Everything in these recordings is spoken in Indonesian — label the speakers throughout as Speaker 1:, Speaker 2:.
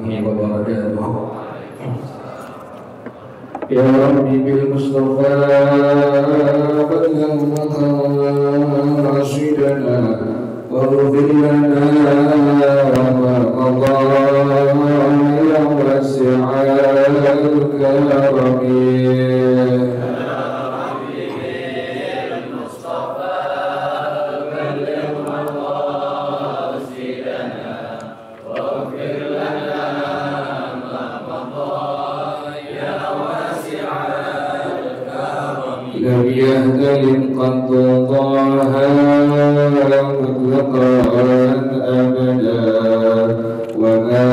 Speaker 1: وبركاته. يا ربي بالمصطفى بلغ مقاصدنا واغفر لنا ما مضى يا واسع الكرم. لم يهتلم قط ضاها مطلقا أبدا وما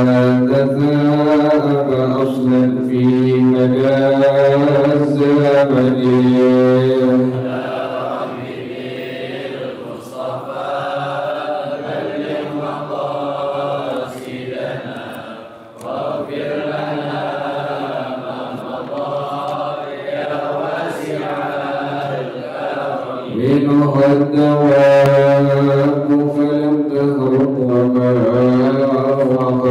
Speaker 1: تثاءب أصلا في مدى الزمن. منها الدواب فلم تهرب وما وقعت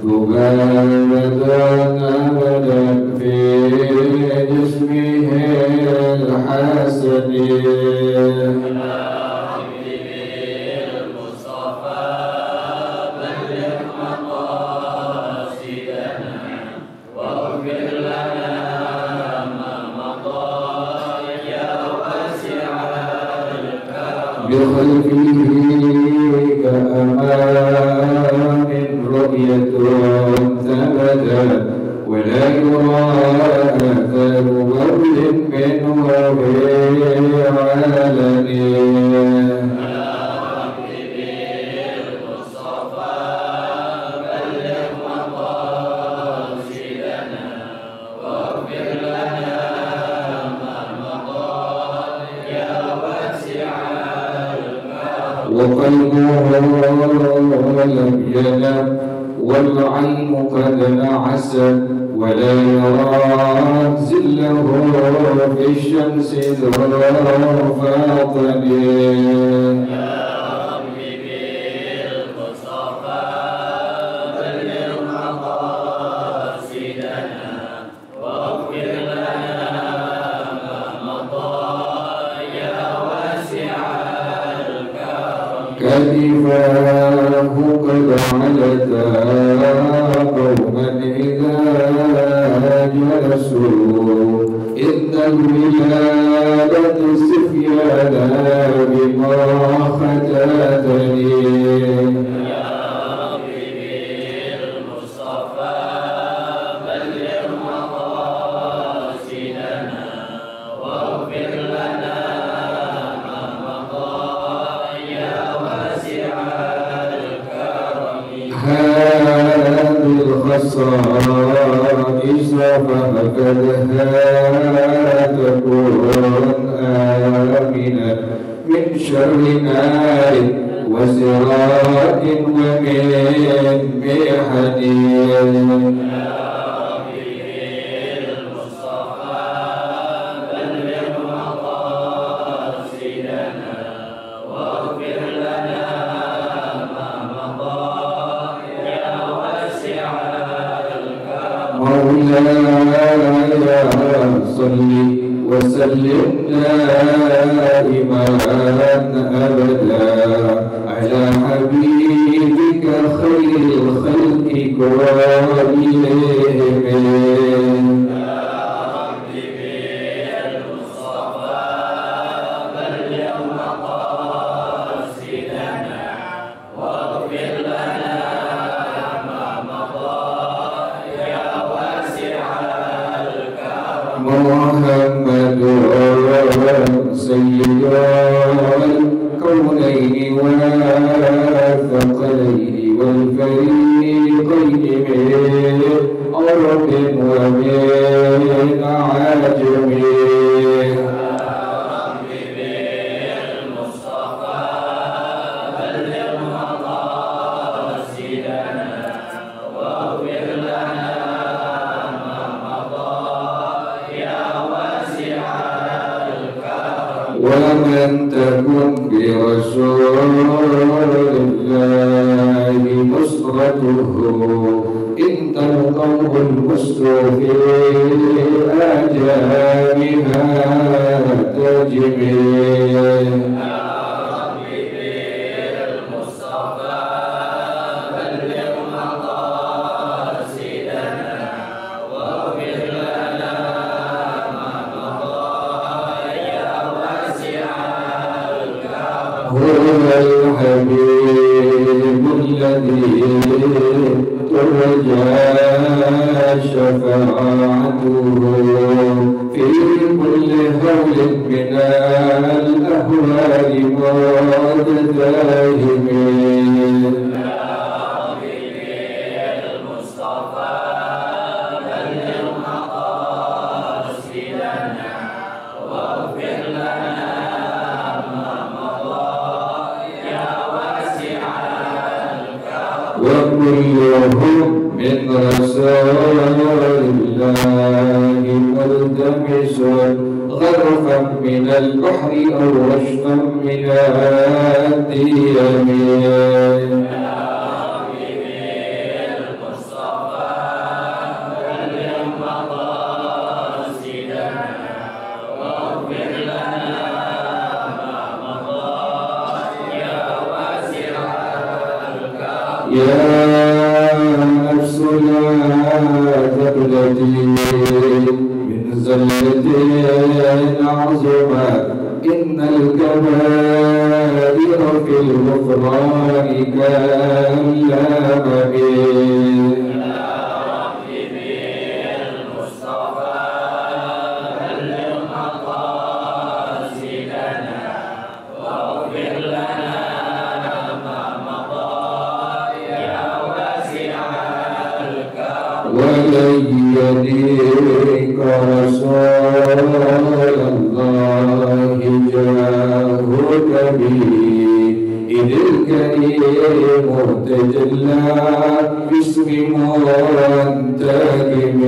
Speaker 1: ذبابة أبدا في جسمه الحسن. بخلفه كأمان رؤية ثبتا ولا يرى آثار برد منه بعلن. وقلبه لم ينم والعلم قد نعس ولا يرى زله في الشمس ذرفاطن. كتفاه قد علتا قوما إذا جلسوا إن الولادة سفيانا بما ختاتني. الخصائص فهكذا تكون آمنا من شر نار وسراج ومن محن. مولاي صل وسلم دائما أبدا على حبيبك خير الخلق كلهم. محمد سيد الكونين والثقلين والفريقين من عرب ومن عجم. ومن تكن برسول الله نصرة إن تلقوه المسلم في آجامها تجميل هو الحبيب الذي ترجى شفاعته في كل هول من الأهوال والدائمين. وكلهم من رسول الله ملتمس غرفا من البحر أو رشقا من الديم. يا نفس لا تقلقي من زلة عظمى إن الكبائر في الغفران كاللامم. ولن يليق رسول الله جاهك به إذ الكريم تجلى باسم منتجم.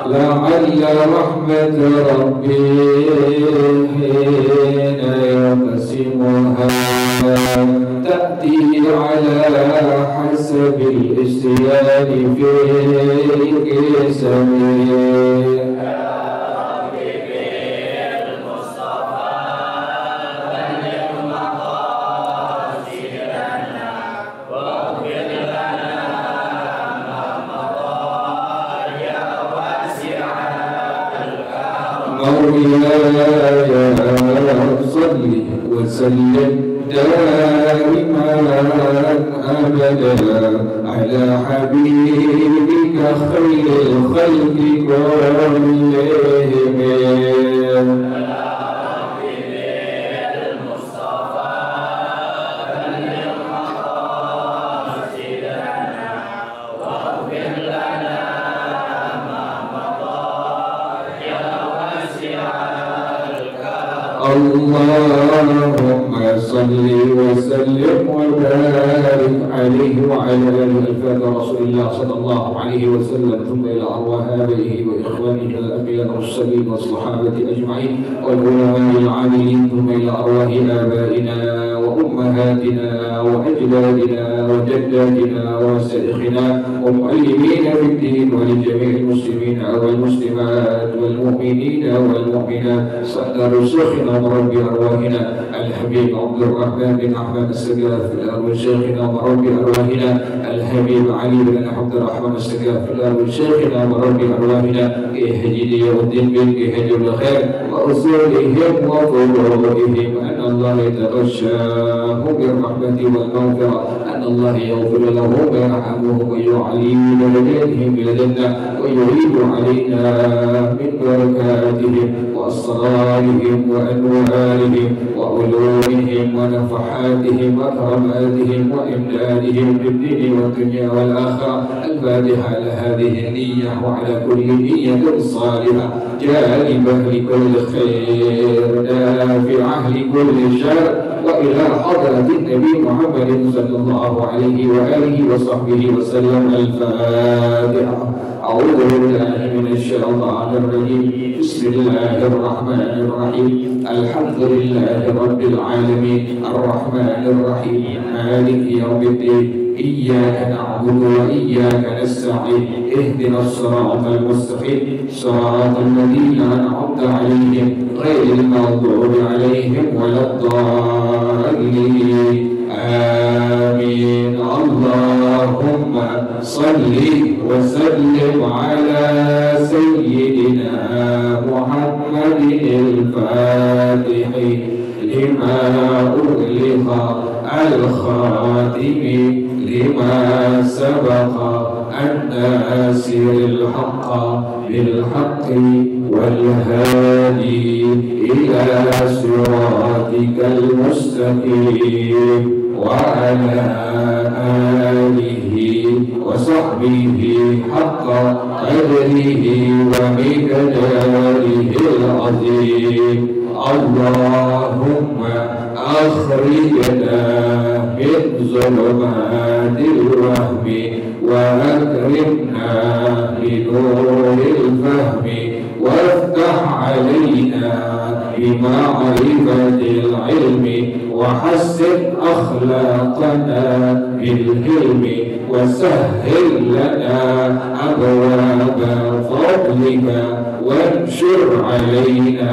Speaker 1: لعل رحمة ربي حين يقسمها تأتي على حسب الإسيان في قسمه. مولاي صل وسلم دائما أبدا على حبيبك خير الخلق كلهم. اللهم صل وسلم وبارك عليه وعلى آل رسول الله صلى الله عليه وسلم، ثم إلى أرواح آبائه وإخوانه الأنبياء والمرسلين والصحابة أجمعين والعلماء العاملين، ثم إلى أرواح آبائنا وأمهاتنا وأجدادنا وجداتنا ومشايخنا ومعلمين في الدين ولجميع المسلمين والمسلمات والمؤمنين والمؤمنات. صلى شيخنا وربي أرواحنا الحبيب عبد الرحمن بن أحمد السقاف وشيخنا وربي أرواحنا الحبيب علي بن عبد الرحمن السقاف وشيخنا وربي أرواحنا إهدي والدين بإهدي الخير وأصولهم وفروعهم أن الله يتغشاه بالرحمة والمغفرة، أن الله يغفر له ويرحمه ويعلي درجاتهم إلى الجنة ويعيد علينا من بركاتهم وأسرارهم وأنوارهم وعلومهم ونفحاتهم وكراماتهم وإمدادهم في الدين والدنيا والآخرة. الفاتحة على هذه النية وعلى كل نية صالحة جالبة لكل خير دافعة لكل شر إلى حضرة النبي محمد صلى الله عليه وآله وصحبه وسلم. الفاتحة. أعوذ بالله من الشيطان الرجيم. بسم الله الرحمن الرحيم. الحمد لله رب العالمين الرحمن الرحيم مالك يوم الدين. إياك نعبد وإياك نستعين. اهدنا الصراط المستقيم صراط الذين أنعمت عليهم غير المغضوب عليهم ولا الضالين. آمين. اللهم صل وسلم على سيدنا محمد الفاتح لما أغلق الخاتم لما سبق الناصر الحق بالحق والهادي إلى صراطك المستقيم وعلى آله وصحبه حق قدره ومقداره العظيم. اللهم أخرجنا من ظلمات الوهم وأكرمنا بنور الفهم وافتح علينا بمعرفة العلم وحسن أخلاقنا بالحلم وسهل لنا أبواب فضلك وانشر علينا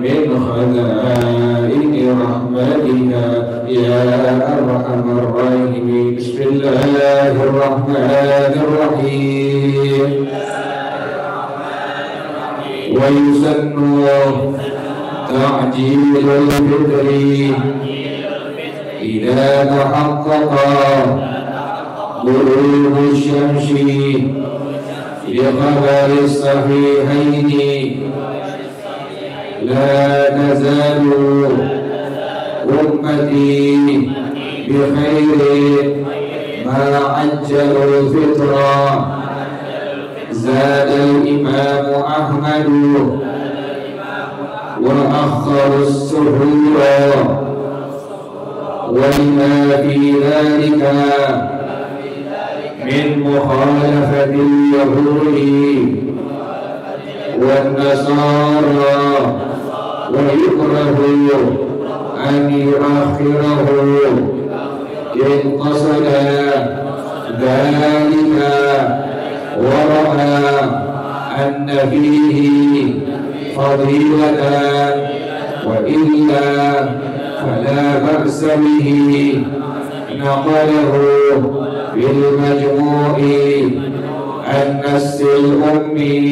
Speaker 1: من خزائن رحمتك يا أرحم الراحمين. بسم الله الرحمن الرحيم. ويسن تعجيل الفطر إذا تحقق غروب الشمس لخبر الصحيحين. لا تزال أمتي بخير ما عجلوا الفطر. زاد الإمام أحمد وأخر السحور ولما في ذلك من مخالفة اليهود والنصارى. ويكره أن يؤخره إن قصد ذلك ورأى أن فيه فضيلة، وإلا فلا بأس به. نقله بالمجموع النص الأمي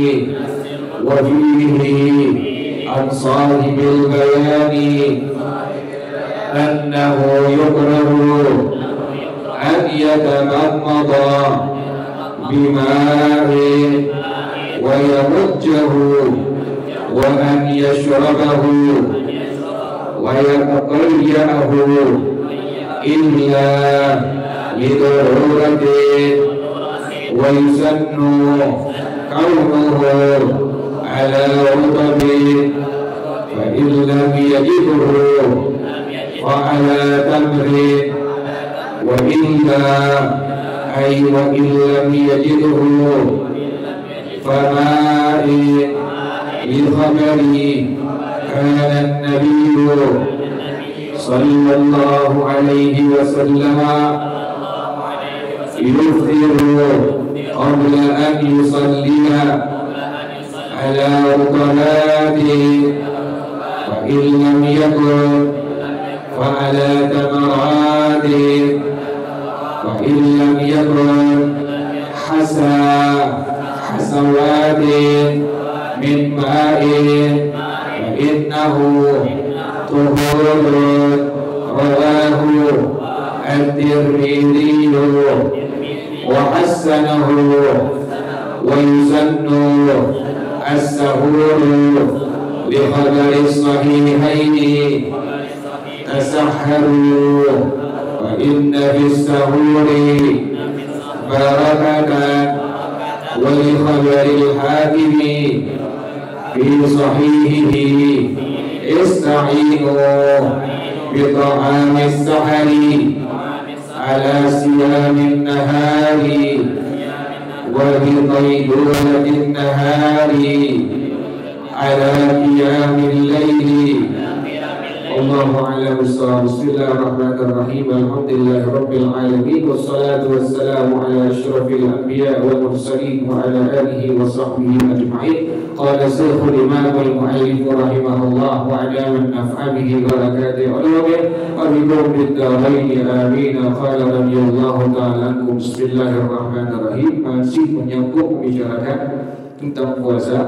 Speaker 1: وفيه عن صاحب البيان أنه يكره أن يتمضمض بماء ويمجه وأن يشربه ويتقيأه إلا لضرورة. ويسن كونه على رطب فإن لم يجده فعلى تمر، وإلا أي وإن لم يجده فماء لخبر كان النبي صلى الله عليه وسلم يفطر قبل أن يصلي على رطبات، وإن لم يكن فعلى تمرات، وإن لم يكن حسوات من ماء فإنه طهور. رواه الترمذي وحسنه. ويسن السحور لخبر الصحيحين تسحروا وإن في السحور بركة. ولخبر الحاكم في صحيحه استعينوا بطعام السحر على صيام النهار وبقيلولة النهار على قيام الليل. الله أعلم بالصواب. بسم الله الرحمن الرحيم. الحمد لله رب العالمين والصلاة والسلام على أشرف الأنبياء والمرسلين وعلى آله وصحبه أجمعين. قال الشيخ الإمام المؤلف رحمه الله وعلى من نفع به بركات علومه وبكم بالدارين آمين. قال رضي الله تعالى عنكم. بسم الله الرحمن الرحيم. Masih menyambung membicarakan tentang puasa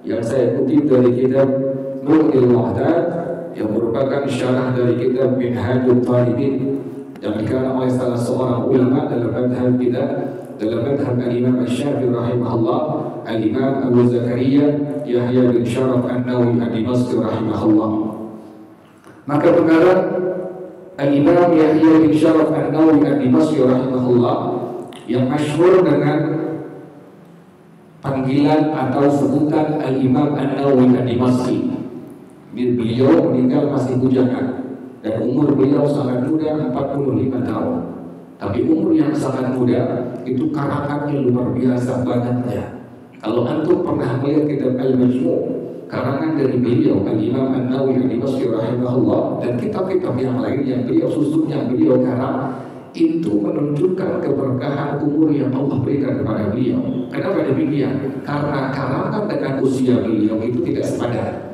Speaker 1: yang saya kutip dari kitab Nurul Muhtad yang merupakan syarah dari kitab Minhajul Talibin yang dikarang oleh salah seorang ulama dalam madhab kita, dalam madhab al-Imam Asy-Syafi'i rahimahullah, al-Imam Abu Zakaria Yahya bin Syaraf An-Nawawi ad-Dimashqi rahimahullah. Maka perkara al-Imam Yahya bin Syaraf An-Nawawi ad-Dimashqi rahimahullah yang masyhur dengan panggilan atau sebutan al-Imam An-Nawawi ad-Dimashqi. Beliau meninggal masih bujangan dan umur beliau sangat muda, 45 tahun. Tapi umur yang sangat muda itu karangannya luar biasa banyaknya. Kalau antum pernah melihat kitab Al-Majmu', karangan dari beliau Al-Imam An-Nawawi ad-Dimashqi rahimahullah, dan kitab-kitab yang lain yang beliau susunnya beliau karang, itu menunjukkan keberkahan umur yang Allah berikan kepada beliau. Kenapa demikian? Karena karangan dengan usia beliau itu tidak sepadan.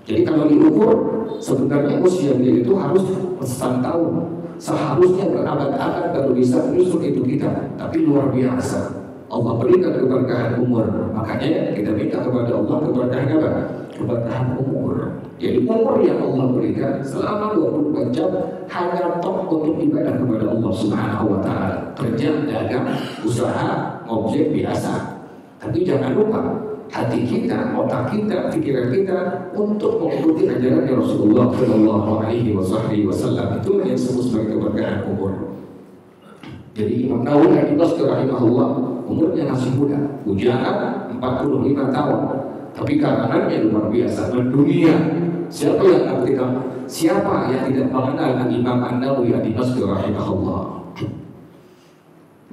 Speaker 1: Jadi kalau diukur, sebenarnya usia beliau itu harus ratusan tahun. Seharusnya berabad-abad baru bisa menyusun itu kita. Tapi luar biasa, Allah berikan keberkahan umur. Makanya kita minta kepada Allah keberkahan apa? Keberkahan umur. Jadi umur yang Allah berikan selama 24 jam hanya top untuk ibadah kepada Allah Subhanahu wa Ta'ala. Kerja, dagang, usaha, objek biasa. Tapi jangan lupa hati kita, otak kita, pikiran kita untuk mengikuti ajaran Rasulullah Shallallahu Alaihi Wasallam. Itulah yang disebut sebagai keberkahan umur. Jadi Imam Nawawi ad-Dimashqi rahimahullah umurnya masih muda, bujangan 45 tahun. Tapi karangannya luar biasa mendunia. Siapa yang tidak mengenal Imam An-Nawawi ad-Dimashqi rahimahullah?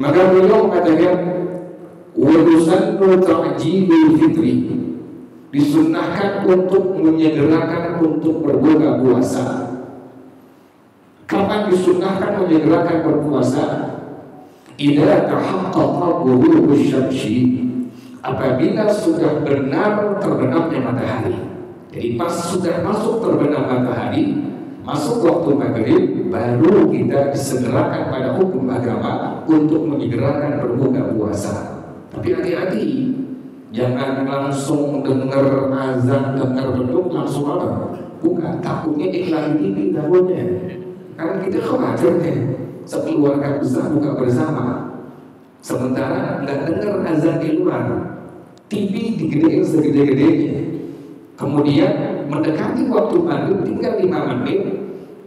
Speaker 1: Maka beliau mengatakan wadusannu ta'jilul fitri, disunnahkan untuk menyegerakan untuk berbuka puasa. Kapan disunnahkan menyegerakan berpuasa? Idza tahaqqaqa ghurubush syamsi, apabila sudah benar terbenamnya matahari. Jadi pas sudah masuk terbenam matahari, masuk waktu maghrib, baru kita disegerakan pada hukum agama untuk menyegerakan berbuka puasa. Tapi hati-hati, jangan langsung dengar azan, dengar beduk langsung apa? Bukan, takutnya iklan TV takutnya. Karena kita khawatir nih, sekeluarga besar buka bersama. Sementara nggak dengar azan di luar, TV digedein segede-gedenya. Kemudian mendekati waktu maghrib tinggal 5 menit,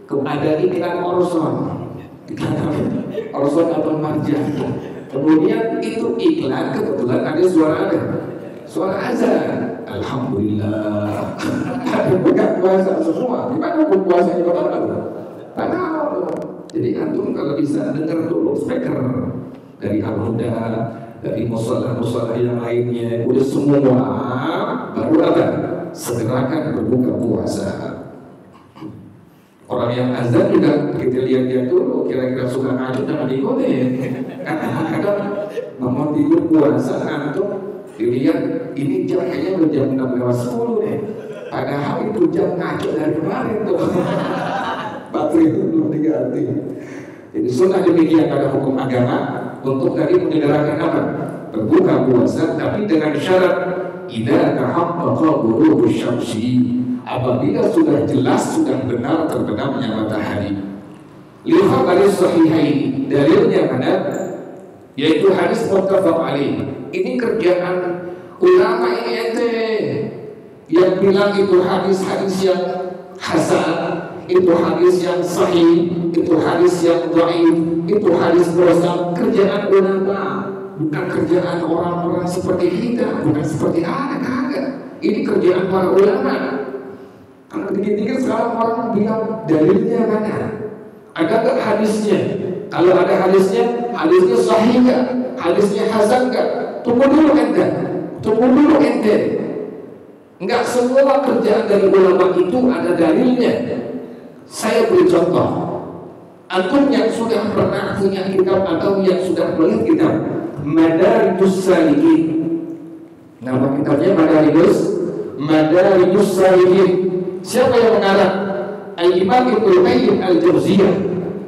Speaker 1: ada iklan Orson, Orson atau Marjan. Kemudian itu iklan kebetulan ada suara azan. Alhamdulillah. Bukan puasa semua. Gimana pun puasanya padahal. Jadi antum kalau bisa dengar dulu speaker dari Al-Huda, dari musola-musola yang lainnya, udah semua baru ada segerakan berbuka puasa. Orang yang azan juga kita lihat dia dulu, kira-kira suka ngaji jangan diikutin. Kadang-kadang mau tidur puasa ngantuk, dilihat ini jam kayaknya udah jam 6:10 deh. Padahal itu jam ngaji dari kemarin tuh. Baterai itu belum diganti. Jadi sunnah demikian pada hukum agama untuk tadi menyegerakan apa? Berbuka puasa, tapi dengan syarat idza tahaqqaqa ghurubush syamsi, apabila sudah jelas, sudah benar terbenamnya matahari. Lihat hadis sahihain, dalilnya mana? Yaitu hadis muttafaq alaih. Ini kerjaan ulama ini ente yang bilang itu hadis-hadis yang hasan, itu hadis yang sahih, itu hadis yang dhaif, itu hadis mursal. Kerjaan ulama, bukan kerjaan orang-orang seperti kita, bukan seperti anak-anak. Ini kerjaan para ulama. Karena dikit-dikit sekarang orang bilang dalilnya mana? Ada nggak hadisnya? Kalau ada hadisnya sahih nggak? Hadisnya hasan nggak? Tunggu dulu ente. Nggak semua kerjaan dari ulama itu ada dalilnya. Saya beri contoh. Antum yang sudah pernah punya kitab atau yang sudah melihat kitab Madarijus Salikin. Nama kitabnya Madarijus Salikin. Siapa yang mengarang? Al-Imam Ibnu Qayyim Al-Jauziyah.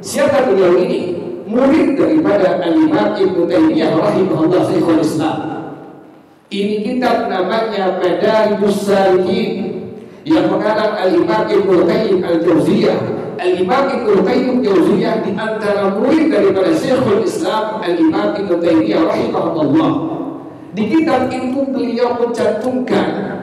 Speaker 1: Siapa beliau ini? Murid daripada Al-Imam Ibnu Taimiyah rahimahullah Syekhul Islam. Ini kitab namanya Madarijus Salikin yang mengarang Al-Imam Ibnu Qayyim Al-Jauziyah. Al-Imam Ibnu Qayyim Al-Jauziyah di antara murid daripada Syekhul Islam Al-Imam Ibnu Taimiyah rahimahullah. Di kitab itu beliau mencantumkan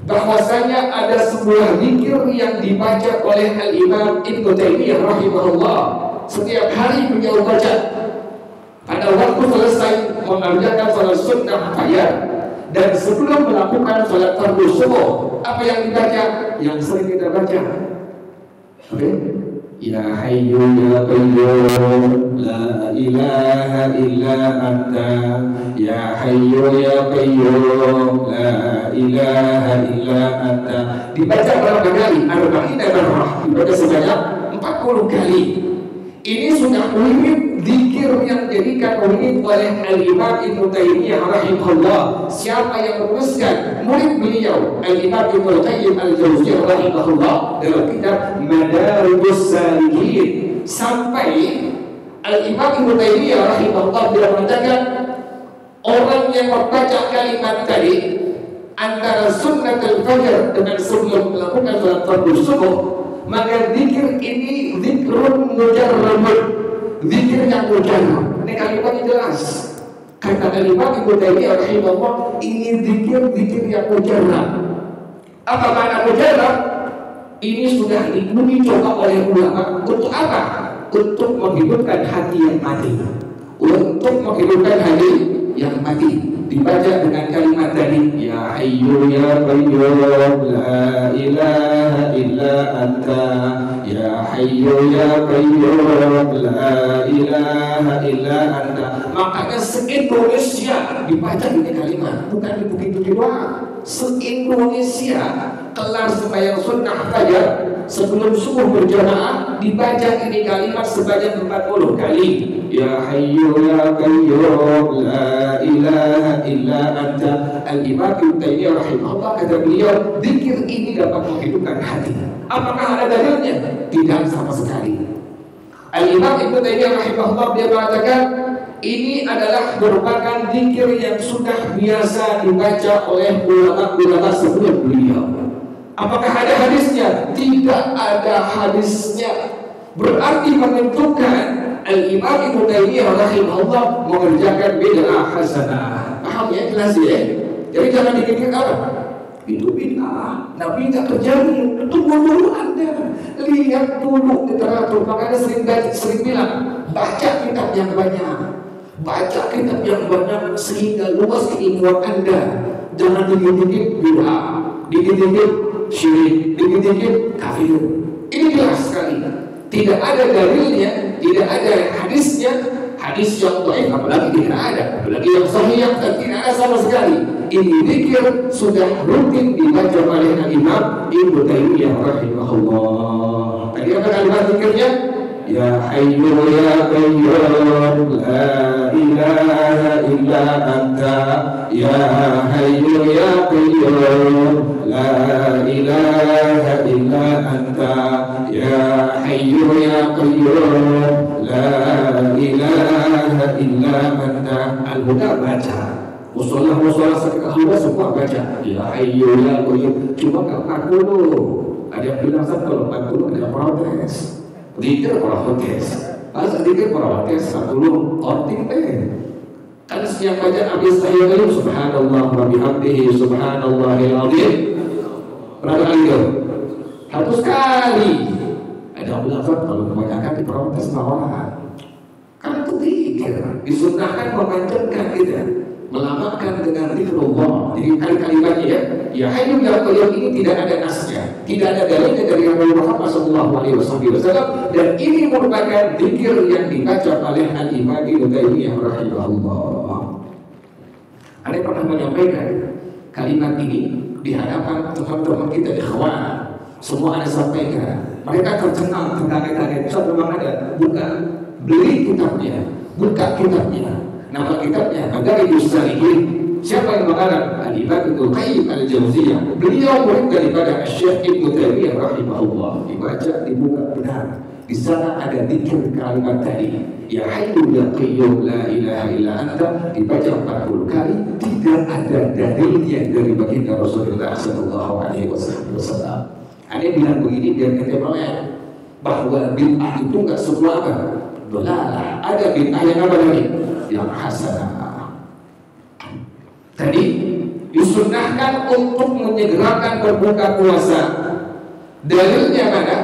Speaker 1: bahwasanya ada sebuah zikir yang dibaca oleh Al-Imam Ibnu Taimiyah rahimahullah. Setiap hari beliau baca pada waktu selesai mengerjakan salat sunnah fajar dan sebelum melakukan salat fardu subuh. Apa yang dibaca? Yang sering kita baca. Oke? Ya Hayyu ya Qayyum la ilaha illa anta. Ya Hayyu ya Qayyum la ilaha illa anta. Dibaca berapa kali? 40 marrah. Dibaca sebanyak 40 kali. Ini sudah wirid zikir yang dijadikan wirid oleh Al-Imam Ibnu Taimiyah rahimahullah. Siapa yang menuliskan? Murid beliau Al-Imam Ibnu Qayyim Al-Jauziyah rahimahullah dalam kitab Madarijus Salikin. Sampai Al-Imam Ibnu Taimiyah rahimahullah beliau mengatakan orang yang membaca kalimat tadi antara sunnatul fajr dengan sebelum melakukan salat fardu subuh, maka zikir ini zikrun mujarrabun, zikir yang mujarrab. Ini kalimatnya jelas. Kata Al-Imam Ibnu Taimiyah rahimahullah, ini zikir yang mujarrab. Apa makna mujarrab? Ini sudah diuji coba oleh ulama untuk apa? Untuk menghidupkan hati yang mati. Untuk menghidupkan hati yang mati. Dibaca dengan kalimat tadi, Ya Hayyu ya Qayyum la ilaha illa anta. Ya Hayyu ya Qayyum la ilaha illa anta. Makanya se-Indonesia dibaca ini kalimat, bukan di bukit-bukit doang. Se-Indonesia kelar sembahyang sunnah fajar sebelum subuh berjamaah dibaca ini kalimat sebanyak 40 kali. Ya Hayyu ya Qayyum la ilaha illa anta. Al-Imam Ibnu Taimiyah rahimahullah kata beliau, zikir ini dapat menghidupkan hati. Apakah ada dalilnya? Tidak sama sekali. Al-Imam Ibnu Taimiyah rahimahullah dia mengatakan ini adalah merupakan zikir yang sudah biasa dibaca oleh ulama-ulama sebelum beliau. Apakah ada hadisnya? Tidak ada hadisnya. Berarti menentukan Al-Imam Ibnu Taimiyah rahimahullah mengerjakan bid'ah hasanah. Paham ya? Jelas ya? Jadi jangan dikit-dikit apa? Itu bid'ah. Nabi tidak terjadi. Tunggu dulu Anda. Lihat dulu literatur. Makanya sering bilang, baca kitab yang banyak. Baca kitab yang banyak sehingga luas keilmuan Anda. Jangan dikit-dikit bid'ah, dikit-dikit syirik, dikit-dikit kafir. Ini jelas sekali. Tidak ada dalilnya, tidak ada hadisnya. Hadis yang dhaif apalagi tidak ada, apalagi yang sahih yang tidak ada sama sekali. Ini zikir sudah rutin dibaca oleh Imam Ibnu Taimiyah rahimahullah. Tadi apa kalimat zikirnya? Ya Hayyu ya Qayyum la ilaha illa anta. Ya Hayyu ya Qayyum la ilaha illa anta. Ya Hayyu ya Qayyum la ilaha illa anta. Al-Huda baca, musola sekitar Al-Huda semua baca Ya Hayyu ya Qayyum. Cuma gak 40. Ada yang bilang kalau 40 ada protes. Dikir protes. Masa dikir protes 10 orting teh. Kan setiap baca habis saya qayyum subhanallah wa bihamdihi subhanallahil azim. Berapa kali itu? 100 kali. Ada ulama kalau kebanyakan diprotes sama orang. Kan itu dikir. zikir, disunnahkan memanjangkan kita, melamakan dengan zikrullah. Jadi kalimatnya ya Hayyu ya Qayyum ini tidak ada nasnya, tidak ada dalilnya dari Nabi Muhammad SAW, dan ini merupakan zikir yang dibaca oleh Al-Imam Ibnu Taimiyah rahimahullah. Ada yang pernah menyampaikan kalimat ini di hadapan teman-teman kita ikhwan, semua ada sampaikan. Mereka tercengang, terkaget-kaget. Suatu memang ada, beli kitabnya, buka kitabnya. Nama kitabnya Madarijus Salikin. Siapa yang mengarang? Al-Imam Ibnu Qayyim Al-Jauziyah. Beliau murid daripada Syekh Ibnu Taimiyah rahimahullah. Dibaca, dibuka benar. Di sana ada zikir kalimat tadi. Ya Hayyu ya Qayyum la ilaha illa anta, dibaca 40 kali. Tidak ada dalilnya dari baginda Rasulullah sallallahu alaihi wasallam. Ada bilang begini biar kita melek bahwa bid'ah itu enggak semua apa? Dolalah. Ada bid'ah yang apa lagi? Yang hasanah. Tadi disunnahkan untuk menyegerakan berbuka puasa. Dalilnya mana?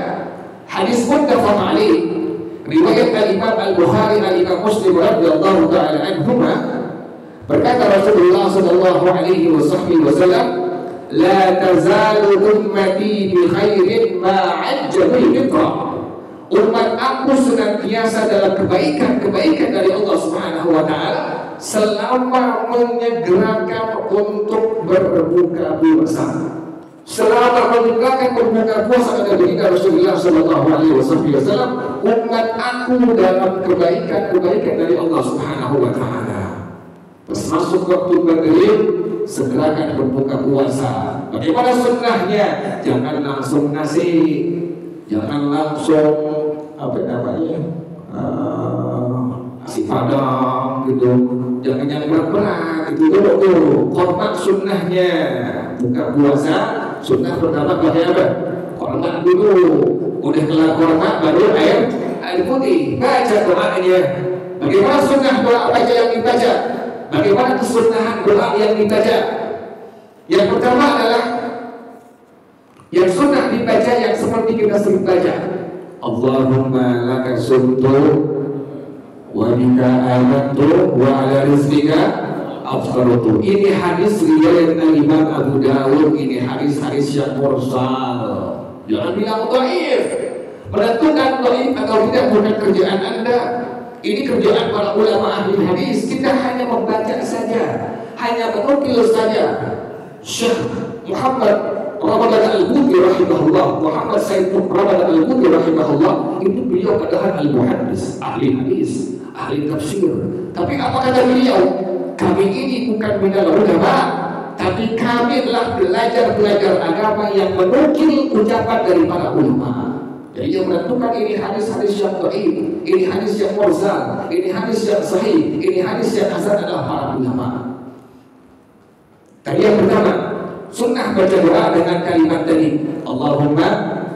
Speaker 1: Hadis muttafaq alaih, riwayat Al-Imam Al-Bukhari, Al-Imam Muslim radhiyallahu taala anhuma, berkata Rasulullah sallallahu alaihi wasallam, la tazalu ummati bi khairin ma ajjalul fitra. Umat aku senantiasa dalam kebaikan dari Allah Subhanahu wa taala selama menyegerakan untuk berbuka puasa. Selama menyegerakan berbuka puasa kata baginda Rasulullah sallallahu alaihi wasallam, umat aku dalam kebaikan dari Allah Subhanahu wa taala. Pas masuk waktu maghrib, segerakan berbuka puasa. Bagaimana sunnahnya? Jangan langsung nasi, jangan langsung apa namanya nasi padang gitu, jangan yang berat-berat itu dulu tuh. Hormat sunnahnya buka puasa. Sunnah pertama pakai apa? Hormat dulu. Udah kelar hormat baru air putih. Baca doanya. Bagaimana sunnah doa baca yang dibaca? Bagaimana kesunahan doa yang dibaca? Yang pertama adalah yang sunnah dibaca yang seperti kita sering baca. Allahumma laka sumtu wa bika amantu wa ala rizqika aftartu. Ini hadis riwayat Imam Abu Dawud. Ini hadis-hadis yang mursal. Jangan bilang dhaif. Menentukan dhaif atau tidak bukan kerjaan Anda. Ini kerjaan para ulama ahli hadis. Kita hanya membaca saja, hanya menukil saja. Syekh Muhammad Ramadan Al-Buti rahimahullah, Muhammad Said Ramadan Al-Buti rahimahullah, itu beliau adalah al-muhaddis, ahli hadis, ahli tafsir. Tapi apa kata beliau? Kami ini bukan minal ulama, tapi kami adalah belajar agama yang menukil ucapan dari para ulama. Jadi yang menentukan ini hadis-hadis yang dhaif, ini hadis yang mursal, ini hadis yang sahih, ini hadis yang hasan adalah para ulama. Tadi yang pertama, sunnah baca doa dengan kalimat tadi, Allahumma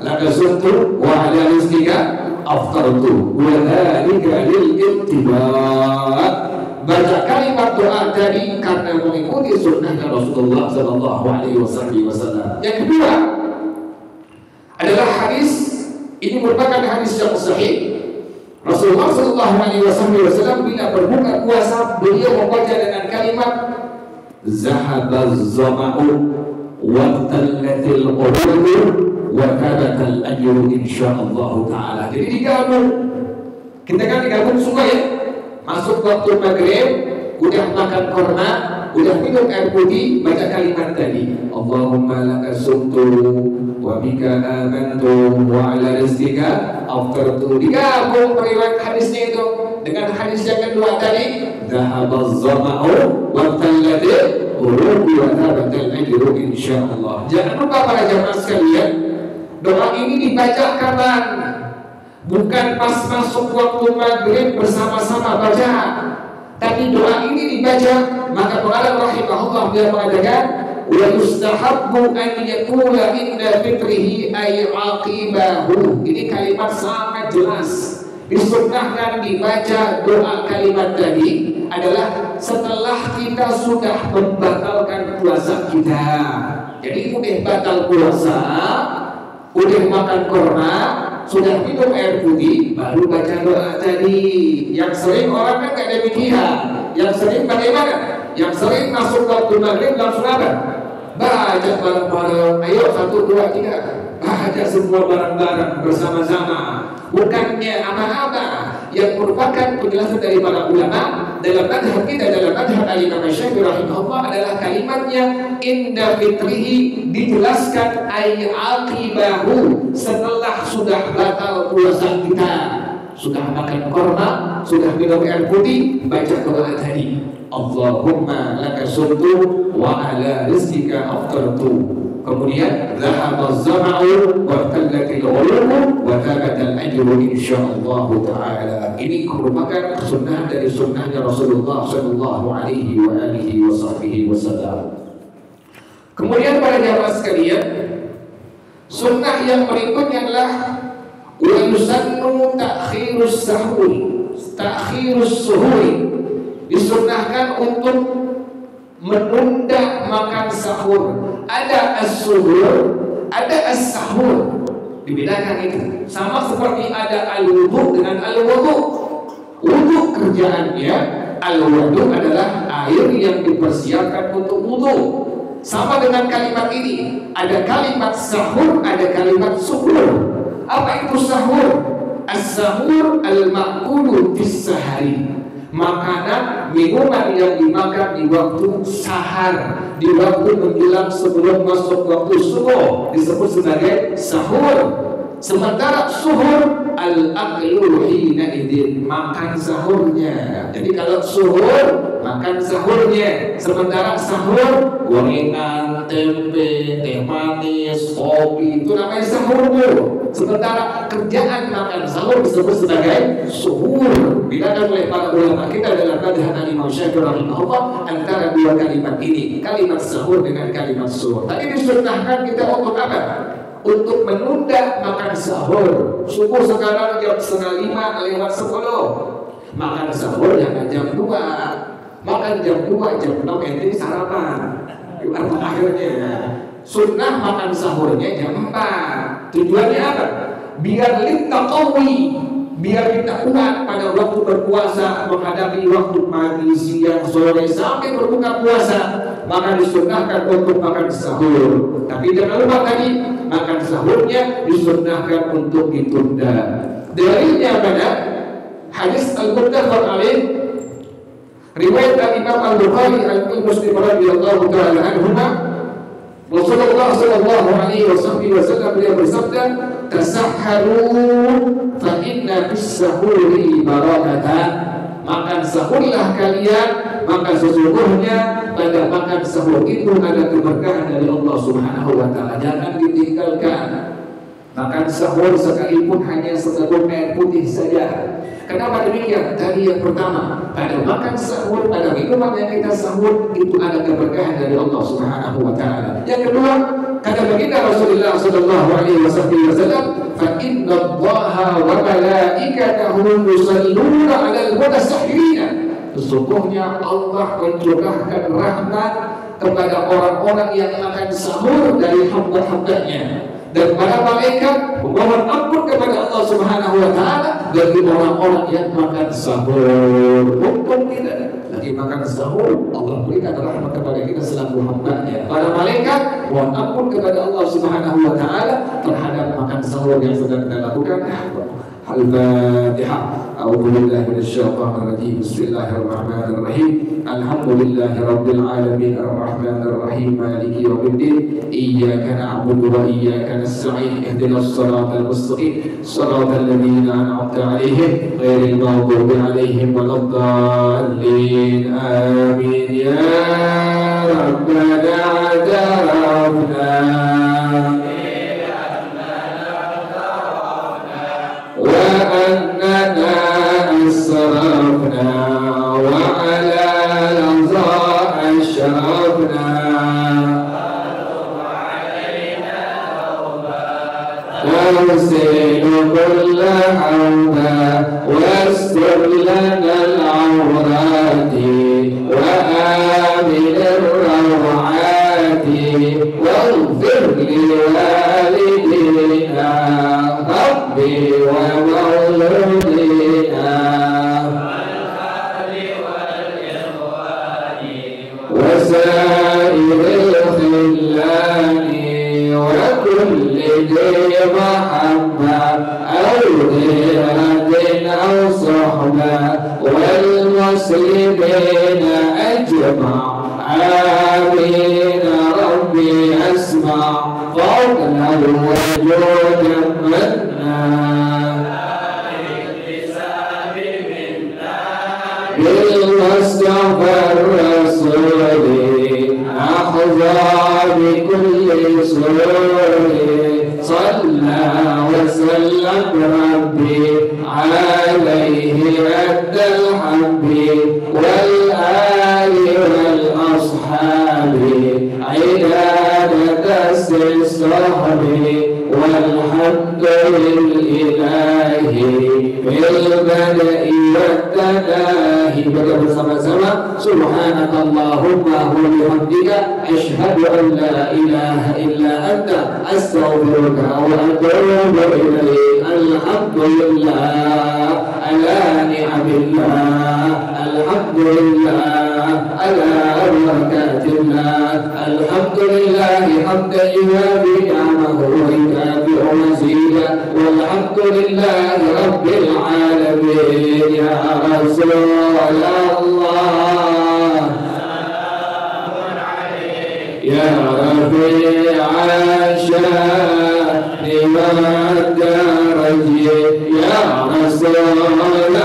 Speaker 1: laka sumtu wa ala rizqika aftartu wa dzalika lil ittiba'. Baca kalimat doa tadi karena mengikuti sunnahnya Rasulullah sallallahu alaihi wasallam. Yang kedua adalah hadis. Ini merupakan hadis yang sahih. Rasulullah sallallahu alaihi wasallam bila berbuka puasa, beliau membaca dengan kalimat zahabaz zama'u wa tallatil qulub wa kabatal ajru insyaallah taala. Jadi digabung. Kita kan digabung semua ya. Masuk waktu maghrib, udah makan korma, udah minum air putih, baca kalimat tadi, Allahumma laka sumtu wa bika amantu wa ala rizqika aftartu. Digabung periwayat hadisnya itu dengan hadis yang kedua tadi, dhahabaz zama'u wa tallatil qulub wa kabatal ajru insyaallah. Jangan lupa para jamaah sekalian, doa ini dibaca kapan? Bukan pas masuk waktu maghrib bersama-sama baca, tapi doa ini dibaca. Maka pengarang rahimahullah dia mengatakan, wa yustahabbu an yakula inda fitrihi ay aqibahu. Ini kalimat sangat jelas. Disunnahkan dibaca doa kalimat tadi adalah setelah kita sudah membatalkan puasa kita. Jadi udah batal puasa, udah makan korma, sudah minum air putih, baru baca doa tadi. Yang sering orang kan gak ada pikiran. Yang sering bagaimana? Yang sering masuk waktu maghrib langsung apa? Baca bareng-bareng. Ayo 1, 2, 3. Baca semua bareng-bareng bersama-sama. Bukannya apa-apa. Yang merupakan penjelasan dari para ulama dalam madhab kita, dalam madhab al-Imam Syafi'i rahimahullah adalah kalimatnya inda fitrihi, dijelaskan ay aqibahu, setelah sudah batal puasa kita, sudah makan korma, sudah minum air putih, baca doa tadi, Allahumma laka sumtu wa ala rizqika aftartu. Kemudian dhahaba az-zama'u wa tallatil ulumu wa thabata al-ajru insyaallah taala. Ini merupakan sunnah dari sunnahnya Rasulullah sallallahu alaihi wa alihi wasallam. Kemudian para jamaah sekalian, sunnah yang berikutnya adalah wa yusannu ta'khirus sahur, ta'khirus suhur. Disunnahkan untuk menunda makan sahur. Ada as-suhur, ada as-sahur. Dibedakan itu. Sama seperti ada al-wudu dengan al-wudu. Wudu kerjaannya, al-wudu adalah air yang dipersiapkan untuk wudu. Sama dengan kalimat ini. Ada kalimat sahur, ada kalimat suhur. Apa itu sahur? As-sahur al-ma'kulu bis-sahari. Makanan, minuman yang dimakan di waktu sahar, di waktu menjelang sebelum masuk waktu subuh, disebut sebagai sahur. Sementara suhur al-aklu hina idin, makan sahurnya. Jadi kalau suhur makan sahurnya, sementara sahur gorengan, tempe, teh manis, kopi, itu namanya sahur. Sementara kerjaan makan sahur disebut sebagai suhur. Dibedakan oleh para ulama kita dalam madhab Imam Syafi'i rahimahullah antara dua kalimat ini, kalimat sahur dengan kalimat suhur. Tapi disunnahkan kita untuk apa? Untuk menunda makan sahur. Subuh sekarang jam 4:45 makan sahur jangan jam 2. Makan jam 2, jam 6 ini sarapan. Gimana akhirnya? Sunnah makan sahurnya jam 4. Tujuannya apa? Biar kita qawi, biar kita kuat pada waktu berpuasa, menghadapi waktu pagi, siang, sore sampai berbuka puasa. Maka disunnahkan untuk makan sahur. Tapi jangan lupa tadi, makan sahurnya disunnahkan untuk ditunda. Dalilnya pada hadis al-muttafaq alaih, riwayat Imam Al-Bukhari Al-Muslim radhiyallahu taala anhuma, Rasulullah sallallahu alaihi wasallam beliau bersabda, tasahharu fa inna bis-sahuri barakatan. Makan sahurlah kalian, maka sesungguhnya pada makan sahur itu ada keberkahan dari Allah Subhanahu wa taala. Jangan ditinggalkan. Makan sahur sekalipun hanya seteguk air putih saja. Kenapa demikian? Tadi yang pertama, pada makan sahur, pada minuman yang kita sahur itu ada keberkahan dari Allah Subhanahu wa taala. Yang kedua, kata baginda Rasulullah sallallahu alaihi wasallam, fa inna Allaha wa malaikatahu yusalluna 'alal mutasahhirin. Sesungguhnya Allah mencurahkan rahmat kepada orang-orang yang akan sahur dari hamba-hambanya, dan para malaikat memohon ampun kepada Allah Subhanahu wa taala bagi orang-orang yang makan sahur. Untung kita lagi makan sahur, Allah berikan rahmat kepada kita selaku hamba-Nya. Para malaikat mohon ampun kepada Allah Subhanahu wa taala terhadap makan sahur yang sedang kita lakukan. Al-Fatihah. A'udzu billahi minasyaitonir rajim. Bismillahirrahmanirrahim. Alhamdulillahi rabbil alamin arrahmanir rahim maliki yaumiddin. Iyyaka na'budu wa iyyaka nasta'in. Ihdinas siratal mustaqim. Siratal ladzina an'amta 'alaihim ghairil maghdubi 'alaihim waladdallin. Amin ya rabbana atarafna وأننا أسرفنا وعلى لظى أشرفنا وارسل كل حوبا واستر لنا العورات وآمن الروعات واغفر لوالدينا رب وسائر الخلان وكل ذي محبة أو غيرة أو صحبة والمسلمين أجمع آمين ربي أسمع فضلا وجودا منا بالمصطفى الرسول أحظى بكل سرور صلى وسلم ربي عليه أدى الحب والآل والأصحاب عبادة الصحب والحمد لله بالبدء والتناهي. Kita bersama-sama subhanaka Allahumma wa bihamdika asyhadu an la ilaha illa anta astaghfiruka wa atubu ilaik. Alhamdulillah ala ni'amillah, alhamdulillah ala barakatillah, alhamdulillah hamdan yuwafi ni'amahu wa yukafi'u mazidah, walhamdulillah rabbil alamin. Ya Rasulullah ya rafi'a sya'ni wa daraji ya Rasulullah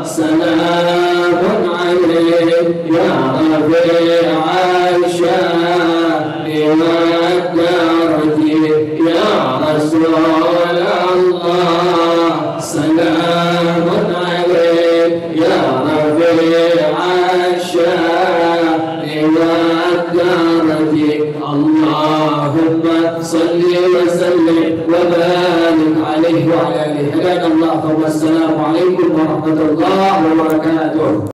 Speaker 1: salamun alaik ya rafi'a sya'ni wa daraji ya Rasulullah salamun alaik ya rafi'a sya'ni wa daraji. Allahumma salli wa sallim wa barik alaihi wa ala alihi. Hadana Allah wa assalamu alaikum warahmatullahi wabarakatuh.